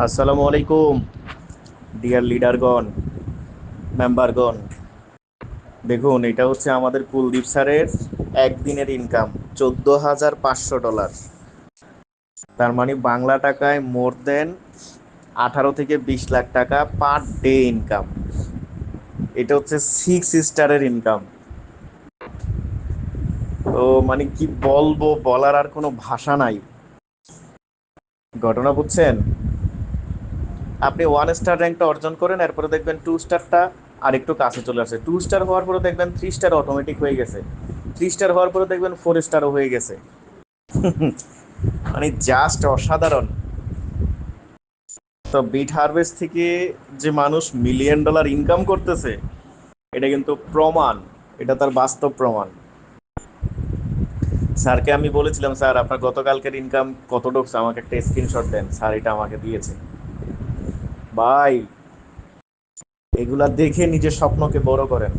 আসসালামু আলাইকুম ডিয়ার লিডারগণ, মেম্বারগণ। দেখুন, এটা হচ্ছে আমাদের কুলদীপ স্যারের একদিনের ইনকাম, $14,500। তার মানে বাংলা টাকায় মোর দেন 18 থেকে 20 লাখ টাকা পার ডে ইনকাম। এটা হচ্ছে 6 স্টারের ইনকাম। তো মানে কি বলবো, বলার আর কোনো ভাষা নাই। ঘটনা বুঝছেন? আপনি 1 স্টার র্যাঙ্কটা অর্জন করেন, এরপরে দেখবেন 2 স্টারটা আর একটু কাছে চলে আসে। 2 স্টার হওয়ার পরে দেখবেন 3 স্টার অটোমেটিক হয়ে গেছে। 3 স্টার হওয়ার পরে দেখবেন 4 স্টারও হয়ে গেছে। মানে জাস্ট অসাধারণ। তো বিট হারভেস্ট থেকে যে মানুষ $1,000,000 ইনকাম করতেছে, এটা কিন্তু প্রমাণ। এটা তার বাস্তব প্রমাণ। স্যারকে আমি বলেছিলাম, স্যার আপনার গতকালকের ইনকাম কত ঢুকছে, আমাকে একটা স্ক্রিনশট দেন। স্যার এটা আমাকে দিয়েছে। ভাই, এগুলা দেখে নিজের স্বপ্নকে বড় করেন।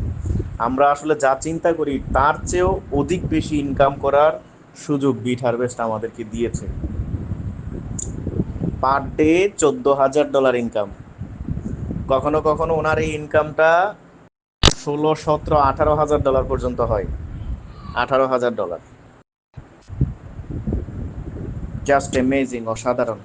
আমরা আসলে যা চিন্তা করি তার চেয়েও অধিক বেশি ইনকাম করার সুযোগ বিট হারভেস্ট আমাদেরকে দিয়েছে। Per day $14,000 income. কখনো কখনো ওনার এই ইনকামটা 16, 17, 18 হাজার ডলার পর্যন্ত হয়। $18,000। জাস্ট অ্যামেজিং, অসাধারণ।